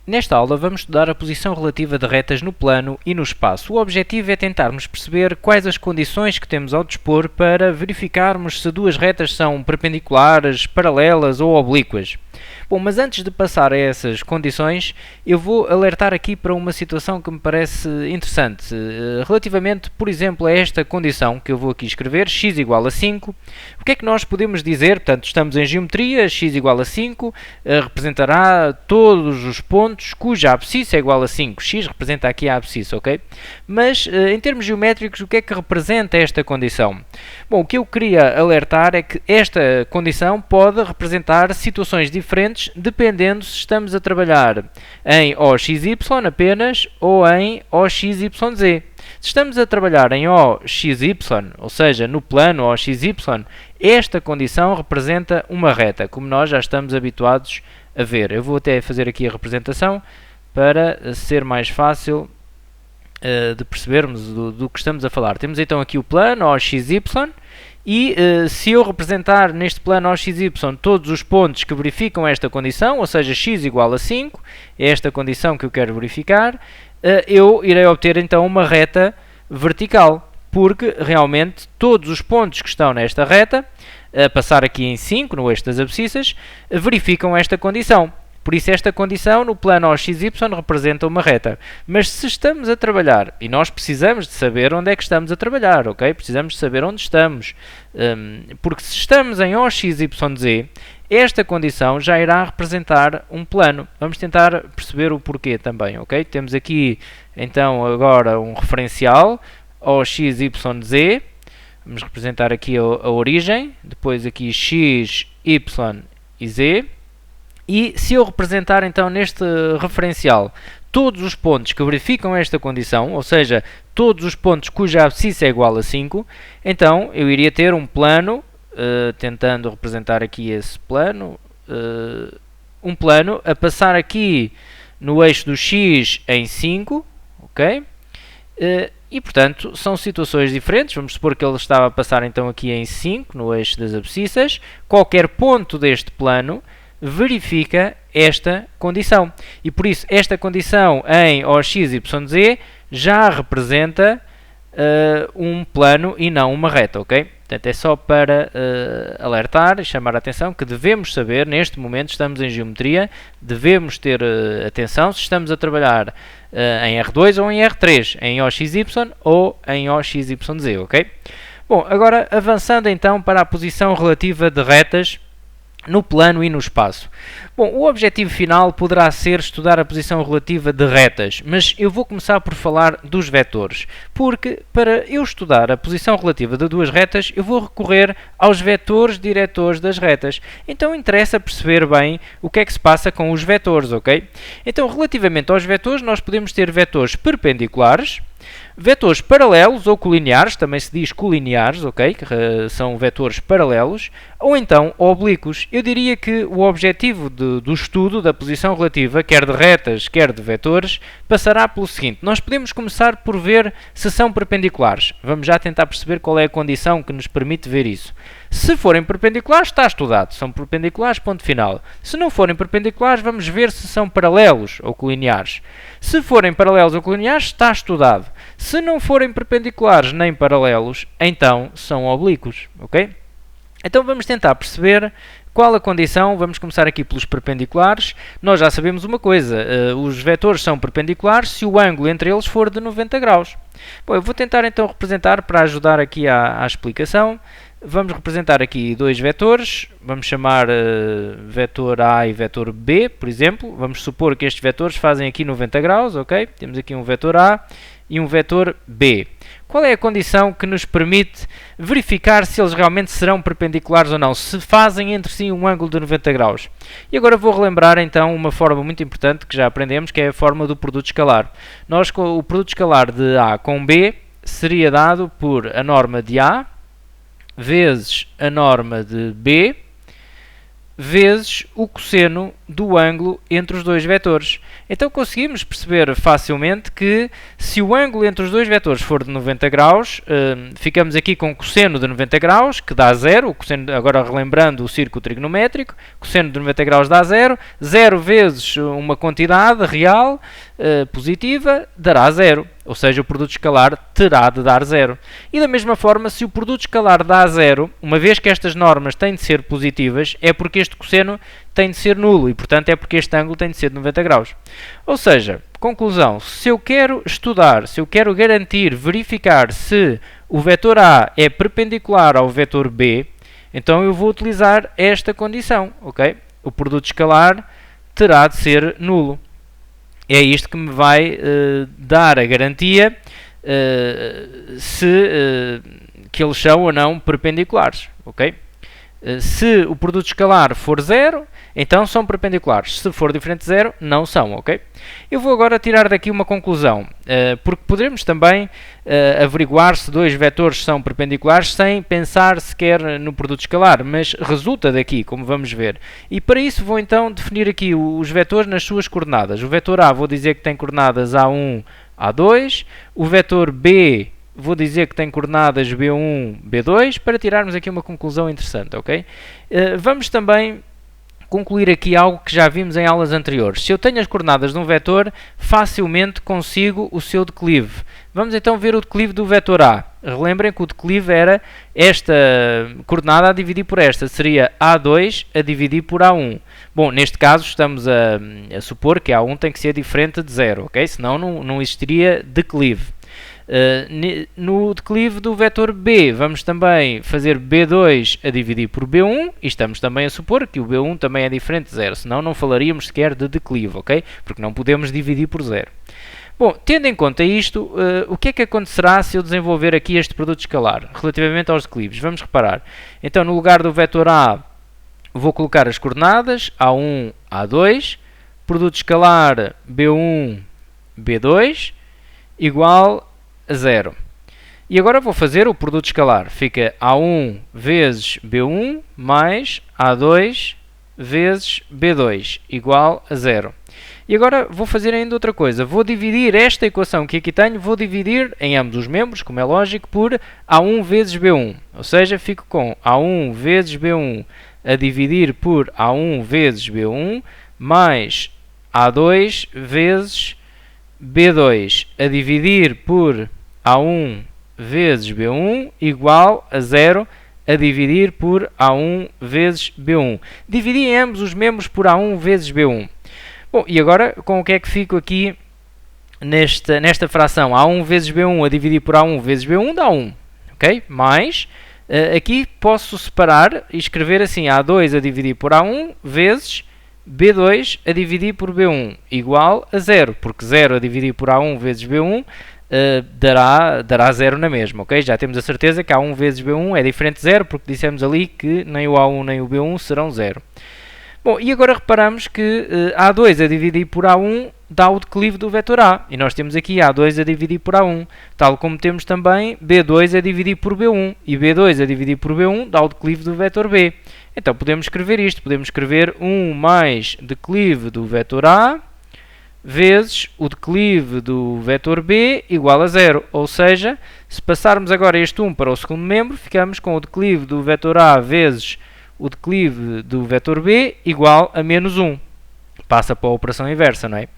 Nesta aula vamos estudar a posição relativa de retas no plano e no espaço. O objetivo é tentarmos perceber quais as condições que temos ao dispor para verificarmos se duas retas são perpendiculares, paralelas ou oblíquas. Bom, mas antes de passar a essas condições, eu vou alertar aqui para uma situação que me parece interessante. Relativamente, por exemplo, a esta condição que eu vou aqui escrever, x igual a 5, o que é que nós podemos dizer? Portanto, estamos em geometria, x igual a 5, representará todos os pontos cuja abscissa é igual a 5. X representa aqui a abscissa, ok? Mas, em termos geométricos, o que é que representa esta condição? Bom, o que eu queria alertar é que esta condição pode representar situações diferentes dependendo se estamos a trabalhar em OXY apenas ou em OXYZ. Se estamos a trabalhar em OXY, ou seja, no plano OXY, esta condição representa uma reta, como nós já estamos habituados a ver. Eu vou até fazer aqui a representação para ser mais fácil de percebermos do que estamos a falar. Temos então aqui o plano OXY e se eu representar neste plano OXY todos os pontos que verificam esta condição, ou seja, x igual a 5, é esta condição que eu quero verificar, eu irei obter então uma reta vertical, porque realmente todos os pontos que estão nesta reta, a passar aqui em 5, no eixo das abscissas, verificam esta condição. Por isso esta condição no plano OXY representa uma reta. Mas se estamos a trabalhar, e nós precisamos de saber onde é que estamos a trabalhar, ok? Precisamos de saber onde estamos. Porque se estamos em OXYZ, esta condição já irá representar um plano. Vamos tentar perceber o porquê também, ok? Temos aqui então agora um referencial, OXYZ. Vamos representar aqui a origem, depois aqui x, y e z. E se eu representar então neste referencial todos os pontos que verificam esta condição, ou seja, todos os pontos cuja abscissa é igual a 5, então eu iria ter um plano, tentando representar aqui esse plano, um plano a passar aqui no eixo do x em 5, ok? E portanto são situações diferentes. Vamos supor que ele estava a passar então aqui em 5, no eixo das abscissas. Qualquer ponto deste plano verifica esta condição. E por isso esta condição em OXYZ já representa um plano e não uma reta, ok? Portanto, é só para alertar e chamar a atenção que devemos saber, neste momento estamos em geometria, devemos ter atenção se estamos a trabalhar em R2 ou em R3, em OXY ou em OXYZ, ok? Bom, agora avançando então para a posição relativa de retas no plano e no espaço. Bom, o objetivo final poderá ser estudar a posição relativa de retas, mas eu vou começar por falar dos vetores, porque para eu estudar a posição relativa de duas retas, eu vou recorrer aos vetores diretores das retas. Então interessa perceber bem o que é que se passa com os vetores, ok? Então, relativamente aos vetores, nós podemos ter vetores perpendiculares, vetores paralelos ou colineares, também se diz colineares, ok? Que são vetores paralelos, ou então oblíquos. Eu diria que o objetivo do estudo da posição relativa, quer de retas, quer de vetores, passará pelo seguinte. Nós podemos começar por ver se são perpendiculares. Vamos já tentar perceber qual é a condição que nos permite ver isso. Se forem perpendiculares, está estudado. São perpendiculares, ponto final. Se não forem perpendiculares, vamos ver se são paralelos ou colineares. Se forem paralelos ou colineares, está estudado. Se não forem perpendiculares nem paralelos, então são oblíquos, ok? Então vamos tentar perceber qual a condição. Vamos começar aqui pelos perpendiculares. Nós já sabemos uma coisa, os vetores são perpendiculares se o ângulo entre eles for de 90 graus. Bom, eu vou tentar então representar para ajudar aqui à explicação. Vamos representar aqui dois vetores, vamos chamar vetor A e vetor B, por exemplo. Vamos supor que estes vetores fazem aqui 90 graus, ok? Temos aqui um vetor A e um vetor B. Qual é a condição que nos permite verificar se eles realmente serão perpendiculares ou não, se fazem entre si um ângulo de 90 graus? E agora vou relembrar então uma forma muito importante que já aprendemos, que é a forma do produto escalar. Nós, com o produto escalar de A com B, seria dado por a norma de A vezes a norma de B vezes o cosseno do ângulo entre os dois vetores. Então conseguimos perceber facilmente que se o ângulo entre os dois vetores for de 90 graus, ficamos aqui com o cosseno de 90 graus, que dá 0, o cosseno, agora relembrando o círculo trigonométrico, cosseno de 90 graus dá 0, 0 vezes uma quantidade real positiva dará 0. Ou seja, o produto escalar terá de dar 0. E da mesma forma, se o produto escalar dá 0, uma vez que estas normas têm de ser positivas, é porque este cosseno tem de ser nulo e, portanto, é porque este ângulo tem de ser de 90 graus. Ou seja, conclusão, se eu quero estudar, se eu quero garantir, verificar se o vetor A é perpendicular ao vetor B, então eu vou utilizar esta condição, ok? O produto escalar terá de ser nulo. É isto que me vai dar a garantia que eles são ou não perpendiculares, ok? Se o produto escalar for 0, então são perpendiculares. Se for diferente de 0, não são, ok? Eu vou agora tirar daqui uma conclusão, porque poderemos também averiguar se dois vetores são perpendiculares sem pensar sequer no produto escalar, mas resulta daqui, como vamos ver. E para isso vou então definir aqui os vetores nas suas coordenadas. O vetor A vou dizer que tem coordenadas A1, A2. O vetor B vou dizer que tem coordenadas B1, B2, para tirarmos aqui uma conclusão interessante, ok? Vamos também concluir aqui algo que já vimos em aulas anteriores. Se eu tenho as coordenadas de um vetor, facilmente consigo o seu declive. Vamos então ver o declive do vetor A. Relembrem que o declive era esta coordenada a dividir por esta. Seria A2 a dividir por A1. Bom, neste caso estamos a supor que A1 tem que ser diferente de 0, ok? Senão não existiria declive. No declive do vetor B, vamos também fazer B2 a dividir por B1, e estamos também a supor que o B1 também é diferente de 0, senão não falaríamos sequer de declive, ok? Porque não podemos dividir por 0. Bom, tendo em conta isto, o que é que acontecerá se eu desenvolver aqui este produto escalar, relativamente aos declives? Vamos reparar. Então, no lugar do vetor A, vou colocar as coordenadas A1, A2, produto escalar B1, B2, igual a 0. E agora vou fazer o produto escalar. Fica A1 vezes B1 mais A2 vezes B2 igual a 0. E agora vou fazer ainda outra coisa. Vou dividir esta equação que aqui tenho, vou dividir em ambos os membros, como é lógico, por A1 vezes B1. Ou seja, fico com A1 vezes B1 a dividir por A1 vezes B1 mais A2 vezes B2 a dividir por A1 vezes B1 igual a 0 a dividir por A1 vezes B1. Dividi em ambos os membros por A1 vezes B1. Bom, e agora com o que é que fico aqui nesta fração? A1 vezes B1 a dividir por A1 vezes B1 dá 1. Ok? Mais, aqui posso separar e escrever assim A2 a dividir por A1 vezes B2 a dividir por B1 igual a 0, porque 0 a dividir por A1 vezes B1 dará 0 na mesma, ok? Já temos a certeza que A1 vezes B1 é diferente de 0, porque dissemos ali que nem o A1 nem o B1 serão 0. Bom, e agora reparamos que A2 a dividir por A1 dá o declive do vetor A, e nós temos aqui A2 a dividir por A1, tal como temos também B2 a dividir por B1, e B2 a dividir por B1 dá o declive do vetor B. Então podemos escrever isto, podemos escrever 1 mais declive do vetor A vezes o declive do vetor B igual a 0. Ou seja, se passarmos agora este 1 para o segundo membro, ficamos com o declive do vetor A vezes o declive do vetor B igual a menos 1. Passa para a operação inversa, não é?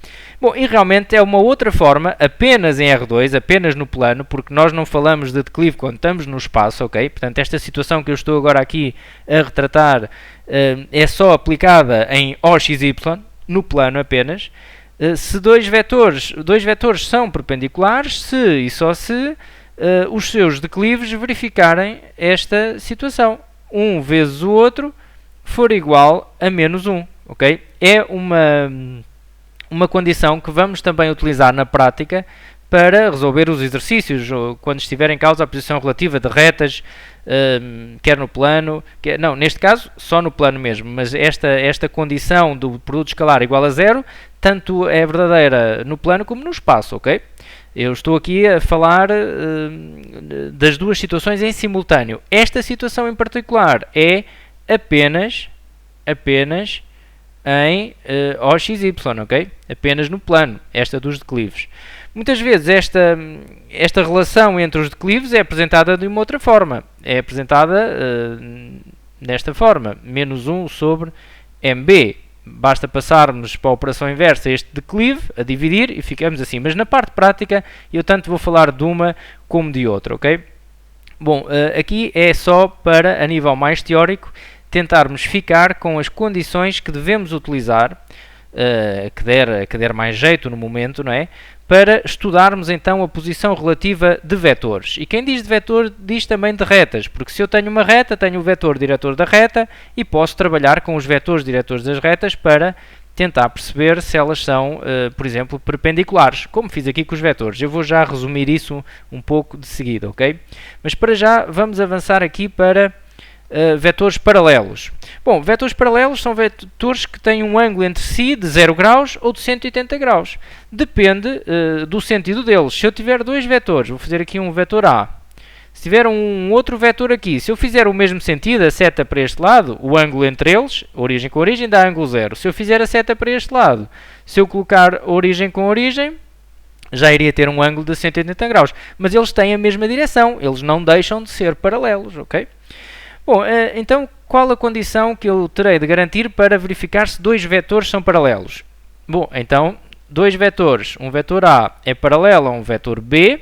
Bom, e realmente é uma outra forma, apenas em R2, apenas no plano, porque nós não falamos de declive quando estamos no espaço, ok? Portanto, esta situação que eu estou agora aqui a retratar é só aplicada em OXY, no plano apenas. Se dois vetores são perpendiculares, se e só se os seus declives verificarem esta situação. Um vezes o outro for igual a menos 1, ok? É uma condição que vamos também utilizar na prática para resolver os exercícios, ou quando estiver em causa a posição relativa de retas, quer no plano, não, neste caso só no plano mesmo, mas esta condição do produto escalar igual a 0, tanto é verdadeira no plano como no espaço, ok? Eu estou aqui a falar das duas situações em simultâneo. Esta situação em particular é apenas apenas em OXY, ok? Apenas no plano, esta dos declives. Muitas vezes esta relação entre os declives é apresentada de uma outra forma. É apresentada desta forma, menos 1 sobre MB. Basta passarmos para a operação inversa este declive, a dividir, e ficamos assim. Mas na parte prática, eu tanto vou falar de uma como de outra, ok? Bom, aqui é só para, a nível mais teórico, tentarmos ficar com as condições que devemos utilizar, que der mais jeito no momento, não é? Para estudarmos então a posição relativa de vetores. E quem diz de vetor diz também de retas, porque se eu tenho uma reta, tenho o vetor diretor da reta e posso trabalhar com os vetores diretores das retas para tentar perceber se elas são, por exemplo, perpendiculares, como fiz aqui com os vetores. Eu vou já resumir isso um pouco de seguida, ok? Mas para já vamos avançar aqui para vetores paralelos. Bom, vetores paralelos são vetores que têm um ângulo entre si de 0 graus ou de 180 graus. Depende do sentido deles. Se eu tiver dois vetores, vou fazer aqui um vetor A. Se tiver um outro vetor aqui, se eu fizer o mesmo sentido, a seta para este lado, o ângulo entre eles, origem com origem, dá ângulo 0. Se eu fizer a seta para este lado, se eu colocar origem com origem, já iria ter um ângulo de 180 graus. Mas eles têm a mesma direção, eles não deixam de ser paralelos, ok? Bom, então qual a condição que eu terei de garantir para verificar se dois vetores são paralelos? Bom, então, dois vetores, um vetor A é paralelo a um vetor B,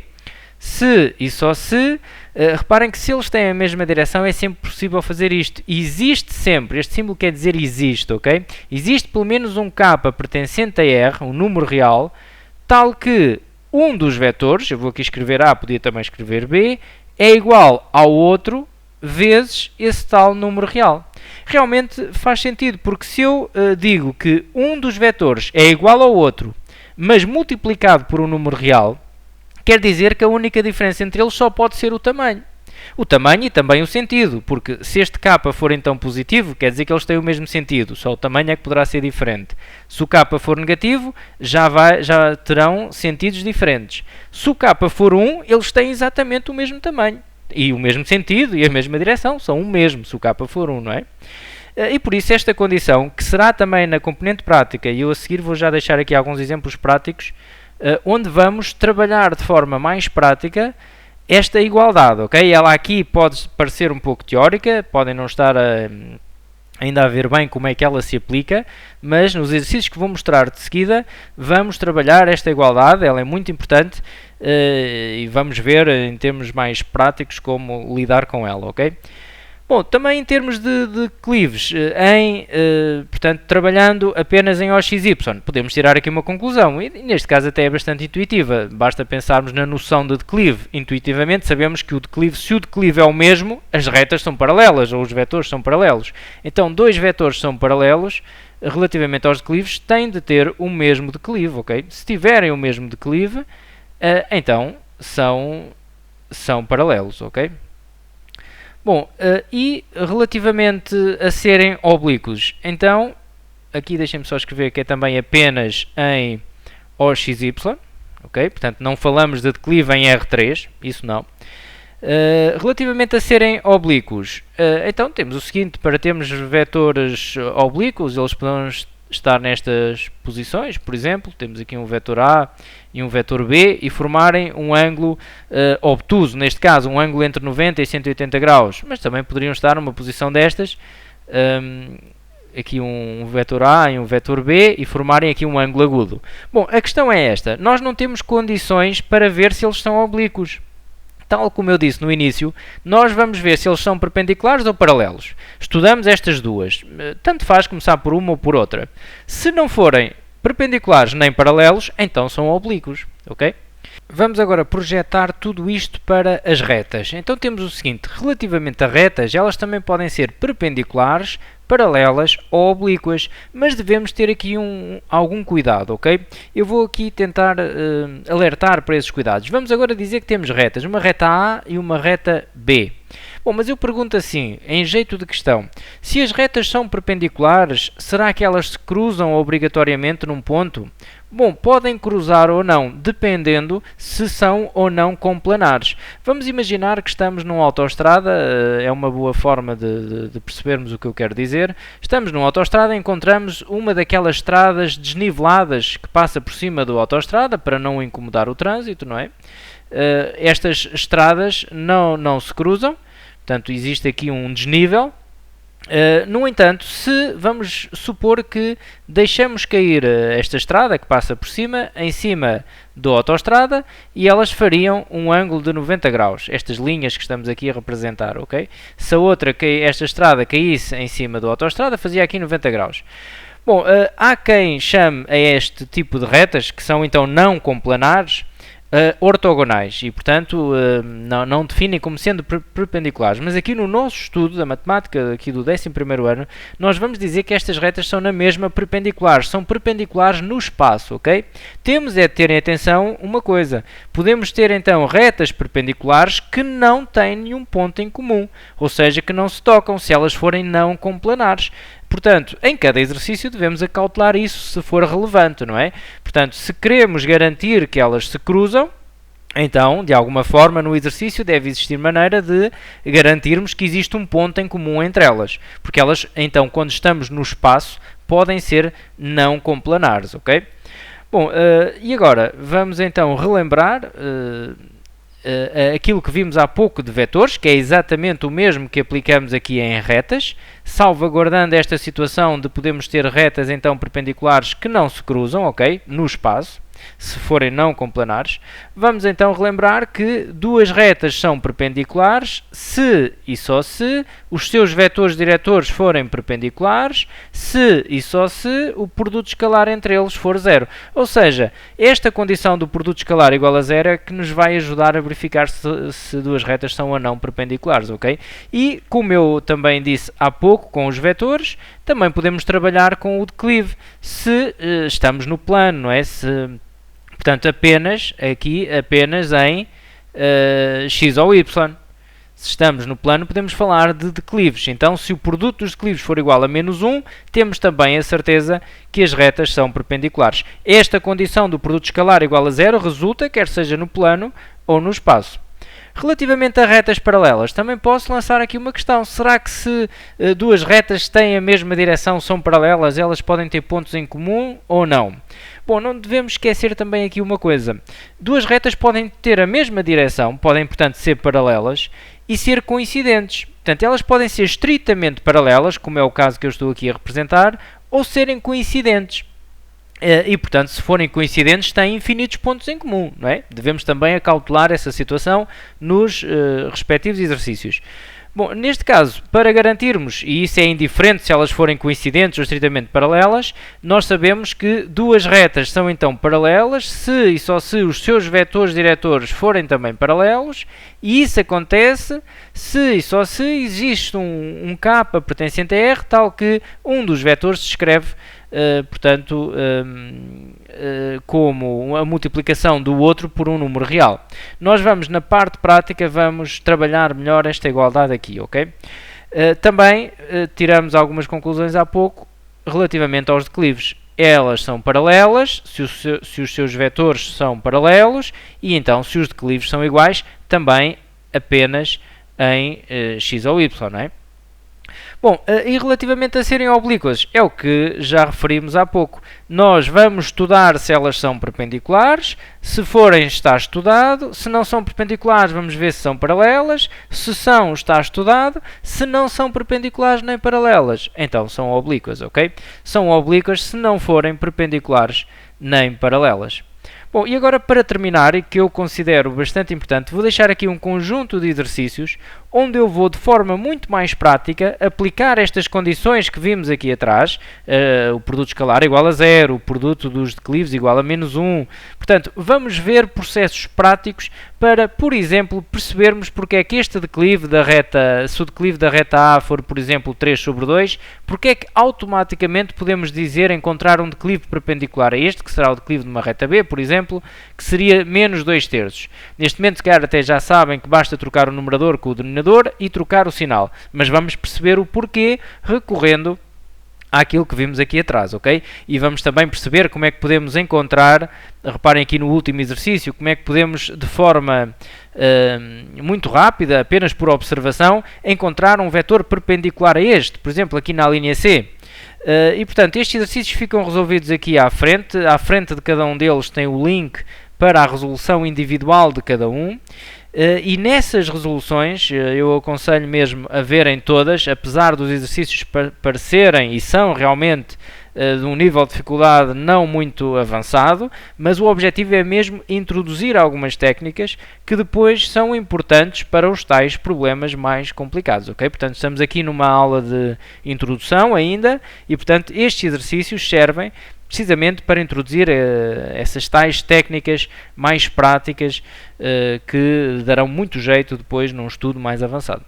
se e só se, reparem que se eles têm a mesma direção é sempre possível fazer isto. Existe sempre, este símbolo quer dizer existe, ok? Existe pelo menos um k pertencente a R, um número real, tal que um dos vetores, eu vou aqui escrever A, podia também escrever B, é igual ao outro vezes esse tal número real. Realmente faz sentido, porque se eu digo que um dos vetores é igual ao outro, mas multiplicado por um número real, quer dizer que a única diferença entre eles só pode ser o tamanho. O tamanho e também o sentido, porque se este k for então positivo, quer dizer que eles têm o mesmo sentido, só o tamanho é que poderá ser diferente. Se o k for negativo, já terão sentidos diferentes. Se o k for 1, eles têm exatamente o mesmo tamanho. E o mesmo sentido e a mesma direção, são o mesmo, se o k for 1, não é? E por isso esta condição, que será também na componente prática, e eu a seguir vou já deixar aqui alguns exemplos práticos, onde vamos trabalhar de forma mais prática esta igualdade, ok? Ela aqui pode parecer um pouco teórica, podem não estar ainda a ver bem como é que ela se aplica, mas nos exercícios que vou mostrar de seguida, vamos trabalhar esta igualdade, ela é muito importante, e vamos ver em termos mais práticos como lidar com ela, ok? Bom, também em termos de declives, portanto, trabalhando apenas em OXY, podemos tirar aqui uma conclusão, e neste caso até é bastante intuitiva, basta pensarmos na noção de declive. Intuitivamente sabemos que se o declive é o mesmo, as retas são paralelas, ou os vetores são paralelos. Então, dois vetores são paralelos, relativamente aos declives, têm de ter o mesmo declive, ok? Se tiverem o mesmo declive, então são paralelos, ok? Bom, e relativamente a serem oblíquos, então, aqui deixem-me só escrever que é também apenas em OXY, ok? Portanto, não falamos de declive em R3, isso não. Relativamente a serem oblíquos, então temos o seguinte, para termos vetores oblíquos, eles poderão estar nestas posições, por exemplo, temos aqui um vetor A e um vetor B e formarem um ângulo obtuso, neste caso um ângulo entre 90 e 180 graus, mas também poderiam estar numa posição destas, aqui um vetor A e um vetor B e formarem aqui um ângulo agudo. Bom, a questão é esta, nós não temos condições para ver se eles são oblíquos. Tal como eu disse no início, nós vamos ver se eles são perpendiculares ou paralelos. Estudamos estas duas. Tanto faz começar por uma ou por outra. Se não forem perpendiculares nem paralelos, então são oblíquos, ok? Vamos agora projetar tudo isto para as retas. Então temos o seguinte, relativamente a retas, elas também podem ser perpendiculares, paralelas ou oblíquas, mas devemos ter aqui algum cuidado, ok? Eu vou aqui tentar alertar para esses cuidados. Vamos agora dizer que temos retas, uma reta A e uma reta B. Bom, Bom, mas eu pergunto assim, em jeito de questão, se as retas são perpendiculares, será que elas se cruzam obrigatoriamente num ponto? Bom, podem cruzar ou não, dependendo se são ou não complanares. Vamos imaginar que estamos numa autoestrada, é uma boa forma de percebermos o que eu quero dizer. Estamos numa autoestrada e encontramos uma daquelas estradas desniveladas que passa por cima da autoestrada para não incomodar o trânsito, não é? Estas estradas não se cruzam, portanto existe aqui um desnível. No entanto, se vamos supor que deixamos cair esta estrada que passa por cima, em cima da autoestrada, e elas fariam um ângulo de 90 graus, estas linhas que estamos aqui a representar, ok? Se esta estrada caísse em cima da autoestrada, fazia aqui 90 graus. Bom, há quem chame a este tipo de retas, que são então não complanares, ortogonais e, portanto, não definem como sendo perpendiculares. Mas aqui no nosso estudo da matemática, aqui do 11º ano, nós vamos dizer que estas retas são na mesma perpendiculares, são perpendiculares no espaço, ok? Temos é de ter em atenção uma coisa, podemos ter então retas perpendiculares que não têm nenhum ponto em comum, ou seja, que não se tocam se elas forem não complanares. Portanto, em cada exercício devemos acautelar isso se for relevante, não é? Portanto, se queremos garantir que elas se cruzam, então, de alguma forma, no exercício deve existir maneira de garantirmos que existe um ponto em comum entre elas. Porque elas, então, quando estamos no espaço, podem ser não complanares, ok? Bom, e agora, vamos então relembrar aquilo que vimos há pouco de vetores, que é exatamente o mesmo que aplicamos aqui em retas, salvaguardando esta situação de podermos ter retas então perpendiculares que não se cruzam, ok, no espaço, se forem não complanares. Vamos então relembrar que duas retas são perpendiculares se e só se os seus vetores diretores forem perpendiculares, se e só se o produto escalar entre eles for zero. Ou seja, esta condição do produto escalar igual a zero é que nos vai ajudar a verificar se duas retas são ou não perpendiculares, ok? E, como eu também disse há pouco com os vetores, também podemos trabalhar com o declive, se estamos no plano, não é? Portanto, apenas em x ou y. Se estamos no plano, podemos falar de declives. Então, se o produto dos declives for igual a menos 1, temos também a certeza que as retas são perpendiculares. Esta condição do produto escalar igual a zero resulta, quer seja no plano ou no espaço. Relativamente a retas paralelas, também posso lançar aqui uma questão. Será que se duas retas têm a mesma direção, são paralelas, elas podem ter pontos em comum ou não? Bom, não devemos esquecer também aqui uma coisa. Duas retas podem ter a mesma direção, podem, portanto, ser paralelas e ser coincidentes. Portanto, elas podem ser estritamente paralelas, como é o caso que eu estou aqui a representar, ou serem coincidentes. E, portanto, se forem coincidentes, têm infinitos pontos em comum, não é? Devemos também acautelar essa situação nos respectivos exercícios. Bom, neste caso, para garantirmos, e isso é indiferente se elas forem coincidentes ou estritamente paralelas, nós sabemos que duas retas são então paralelas se e só se os seus vetores diretores forem também paralelos, e isso acontece se e só se existe um K pertencente a R, tal que um dos vetores se escreve portanto, como a multiplicação do outro por um número real. Nós vamos, na parte prática, vamos trabalhar melhor esta igualdade aqui, ok? Também tiramos algumas conclusões há pouco relativamente aos declives. Elas são paralelas, se os seus vetores são paralelos, e então, se os declives são iguais, também apenas em x ou y, não é? Bom, e relativamente a serem oblíquas, é o que já referimos há pouco. Nós vamos estudar se elas são perpendiculares, se forem, está estudado, se não são perpendiculares, vamos ver se são paralelas, se são, está estudado, se não são perpendiculares nem paralelas, então são oblíquas, ok? São oblíquas se não forem perpendiculares nem paralelas. Bom, e agora para terminar, e que eu considero bastante importante, vou deixar aqui um conjunto de exercícios onde eu vou de forma muito mais prática aplicar estas condições que vimos aqui atrás, o produto escalar igual a zero, o produto dos declives igual a menos 1. Portanto, vamos ver processos práticos para, por exemplo, percebermos porque é que este declive da reta, se o declive da reta A for, por exemplo, 3/2, porque é que automaticamente podemos dizer encontrar um declive perpendicular a este, que será o declive de uma reta B, por exemplo, que seria menos 2/3. Neste momento, se calhar, até já sabem que basta trocar o numerador com o denominador e trocar o sinal, mas vamos perceber o porquê recorrendo àquilo que vimos aqui atrás, ok? E vamos também perceber como é que podemos encontrar, reparem aqui no último exercício, como é que podemos, de forma muito rápida, apenas por observação, encontrar um vetor perpendicular a este, por exemplo, aqui na linha C. E, portanto, estes exercícios ficam resolvidos aqui à frente de cada um deles tem o link para a resolução individual de cada um. E nessas resoluções, eu aconselho mesmo a verem todas, apesar dos exercícios parecerem e são realmente de um nível de dificuldade não muito avançado, mas o objetivo é mesmo introduzir algumas técnicas que depois são importantes para os tais problemas mais complicados, ok? Portanto, estamos aqui numa aula de introdução ainda e, portanto, estes exercícios servem precisamente para introduzir essas tais técnicas mais práticas que darão muito jeito depois num estudo mais avançado.